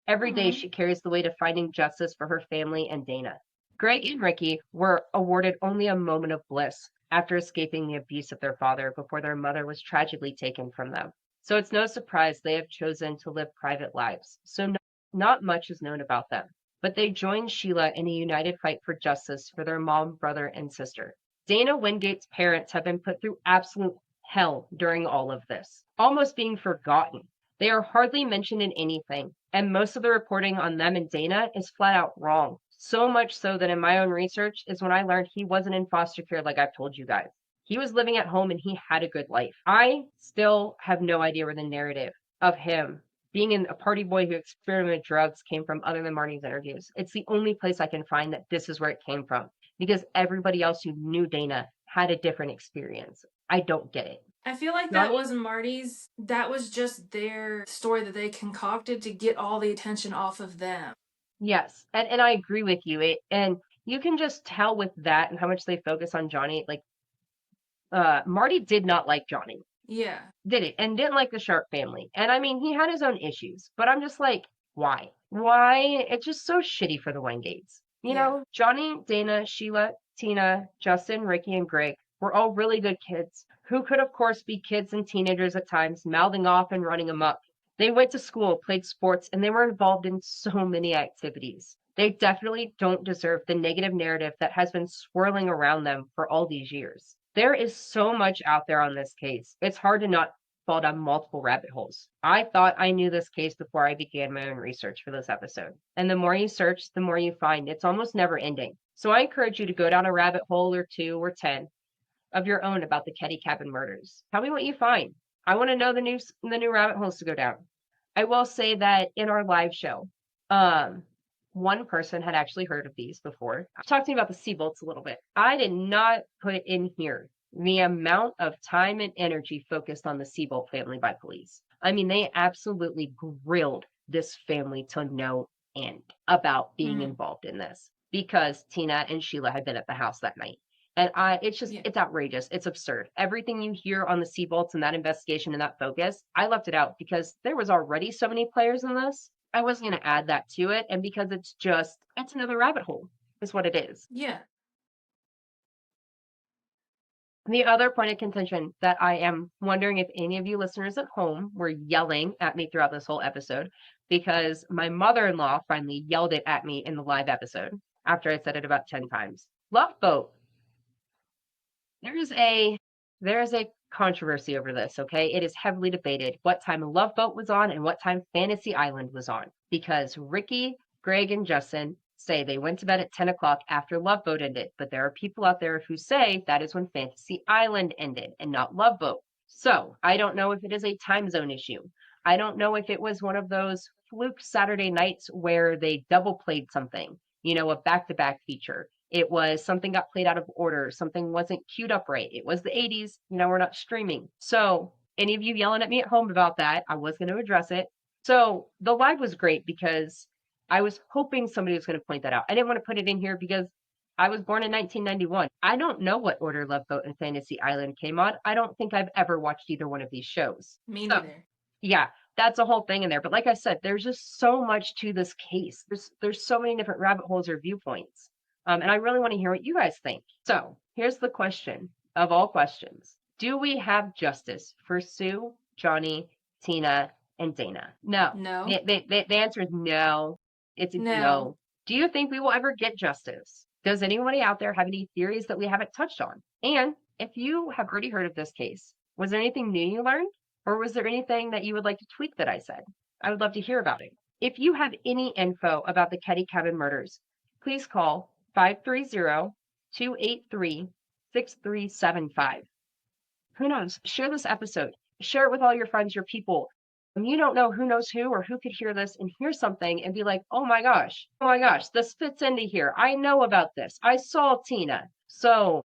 Every day Mm-hmm. she carries the weight of finding justice for her family and Dana. Greg and Ricky were awarded only a moment of bliss after escaping the abuse of their father before their mother was tragically taken from them. So it's no surprise they have chosen to live private lives. So not much is known about them. But they joined Sheila in a united fight for justice for their mom, brother, and sister. Dana Wingate's parents have been put through absolute hell during all of this, almost being forgotten. They are hardly mentioned in anything, and most of the reporting on them and Dana is flat out wrong. So much so that in my own research is when I learned he wasn't in foster care like I've told you guys. He was living at home and he had a good life. I still have no idea where the narrative of him being a party boy who experimented with drugs came from other than Marty's interviews. It's the only place I can find that this is where it came from because everybody else who knew Dana had a different experience. I don't get it. I feel like that Johnny? was Marty's. That was just their story that they concocted to get all the attention off of them. Yes, and I agree with you. And you can just tell with that and how much they focus on Johnny. Like, Marty did not like Johnny, Yeah. did it, and didn't like the Sharp family. And I mean, he had his own issues, but I'm just like, why? Why? It's just so shitty for the Wingates. You Yeah. know, Johnny, Dana, Sheila, Tina, Justin, Ricky, and Greg were all really good kids who could, of course, be kids and teenagers at times, mouthing off and running amok. They went to school, played sports, and they were involved in so many activities. They definitely don't deserve the negative narrative that has been swirling around them for all these years. There is so much out there on this case. It's hard to not fall down multiple rabbit holes. I thought I knew this case before I began my own research for this episode. And the more you search, the more you find. It's almost never ending. So I encourage you to go down a rabbit hole or 2 or 10 of your own about the Keddie Cabin murders. Tell me what you find. I want to know the new rabbit holes to go down. I will say that in our live show, um, one person had actually heard of these before. Talk to me about the Seabolts a little bit. I did not put in here the amount of time and energy focused on the Seabolt family by police. I mean, they absolutely grilled this family to no end about being Mm-hmm. involved in this because Tina and Sheila had been at the house that night. And Yeah. it's outrageous. It's absurd. Everything you hear on the Seabolts and that investigation and that focus, I left it out because there was already so many players in this. I wasn't going to add that to it. And because it's another rabbit hole, is what it is. Yeah. The other point of contention that I am wondering if any of you listeners at home were yelling at me throughout this whole episode, because my mother in law finally yelled it at me in the live episode after I said it about 10 times. Love Boat. There is a controversy over this, okay? It is heavily debated what time Love Boat was on and what time Fantasy Island was on. Because Ricky, Greg, and Justin say they went to bed at 10 o'clock after Love Boat ended, but there are people out there who say that is when Fantasy Island ended and not Love Boat. So I don't know if it is a time zone issue. I don't know if it was one of those fluke Saturday nights where they double played something, a back-to-back feature. It was something got played out of order. Something wasn't queued up right. It was the 80s. We're not streaming. So any of you yelling at me at home about that, I was going to address it. So the live was great because I was hoping somebody was going to point that out. I didn't want to put it in here because I was born in 1991. I don't know what order Love Boat and Fantasy Island came on. I don't think I've ever watched either one of these shows. Me So, neither. yeah, that's a whole thing in there. But like I said, there's just so much to this case. There's so many different rabbit holes or viewpoints. And I really want to hear what you guys think. So here's the question of all questions. Do we have justice for Sue, Johnny, Tina, and Dana? No. No. The answer is no. It's No. no. Do you think we will ever get justice? Does anybody out there have any theories that we haven't touched on? And if you have already heard of this case, was there anything new you learned? Or was there anything that you would like to tweak that I said? I would love to hear about it. If you have any info about the Keddie Cabin murders, please call 530-283-6375. Who knows? Share this episode. Share it with all your friends, your people. You don't know who knows who or who could hear this and hear something and be like, oh my gosh, this fits into here. I know about this. I saw Tina. So,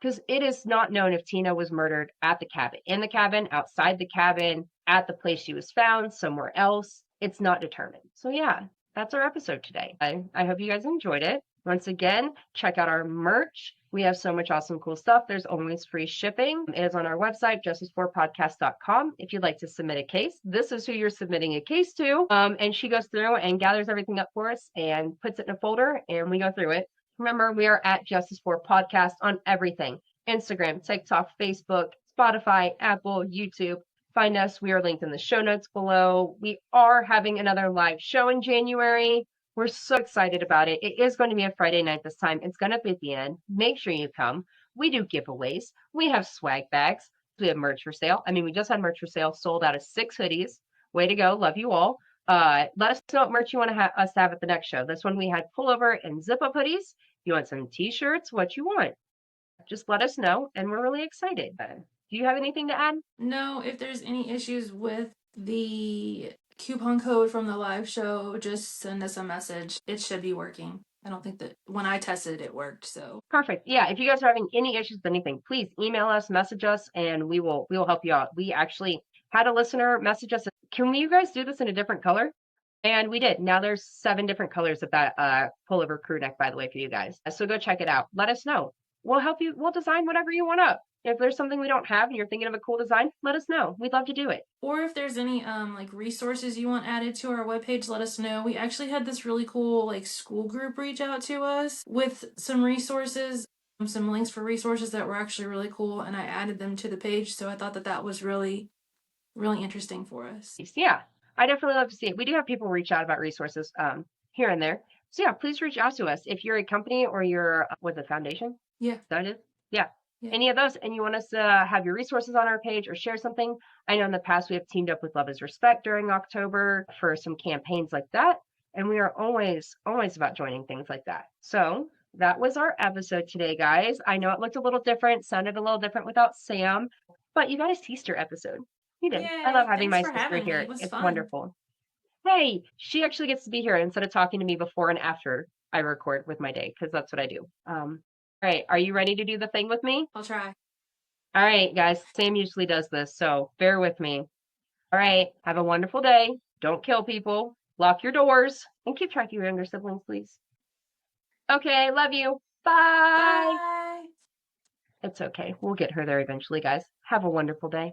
because it is not known if Tina was murdered at the cabin, in the cabin, outside the cabin, at the place she was found, somewhere else. It's not determined. So yeah, that's our episode today. I hope you guys enjoyed it. Once again, check out our merch. We have so much awesome, cool stuff. There's always free shipping. It is on our website, justice4podcast.com. If you'd like to submit a case, this is who you're submitting a case to. And she goes through and gathers everything up for us and puts it in a folder, and we go through it. Remember, we are at Justice4Podcast on everything. Instagram, TikTok, Facebook, Spotify, Apple, YouTube. Find us. We are linked in the show notes below. We are having another live show in January. We're so excited about it. It is going to be a Friday night this time. It's going to be at the end. Make sure you come. We do giveaways. We have swag bags. We have merch for sale. I mean, we just had merch for sale, sold out of 6 hoodies. Way to go. Love you all. Let us know what merch you want to us to have at the next show. This one we had pullover and zip-up hoodies. You want some t-shirts? What you want? Just let us know, and we're really excited. Do you have anything to add? No, if there's any issues with the coupon code from the live show, just send us a message. It should be working. I don't think that when I tested it worked, so. Perfect. Yeah, if you guys are having any issues with anything, please email us, message us, and we will help you out. We actually had a listener message us, can you guys do this in a different color? And we did. Now there's 7 different colors of that pullover crew neck, by the way, for you guys. So go check it out. Let us know. We'll help you. We'll design whatever you want up. If there's something we don't have and you're thinking of a cool design, let us know. We'd love to do it. Or if there's any like resources you want added to our webpage, let us know. We actually had this really cool like school group reach out to us with some resources, some links for resources that were actually really cool, and I added them to the page, so I thought that was really, really interesting for us. Yeah, I definitely love to see it. We do have people reach out about resources here and there. So yeah, please reach out to us if you're a company or you're with a foundation. Yeah. That is? Yeah. Any of those, and you want us to have your resources on our page or share something. I know in the past we have teamed up with Love is Respect during October for some campaigns like that, and we are always about joining things like that. So that was our episode today, guys. I know it looked a little different, sounded a little different without Sam, but you got a sister episode. You did. Yay, I love having my thanks for sister having here. me. It was It's fun. wonderful. Hey, she actually gets to be here instead of talking to me before and after I record with my day, because that's what I do. All right, are you ready to do the thing with me? I'll try. All right, guys, Sam usually does this, so bear with me. All right, have a wonderful day. Don't kill people. Lock your doors. And keep track of your younger siblings, please. Okay, love you. Bye. Bye. It's okay. We'll get her there eventually, guys. Have a wonderful day.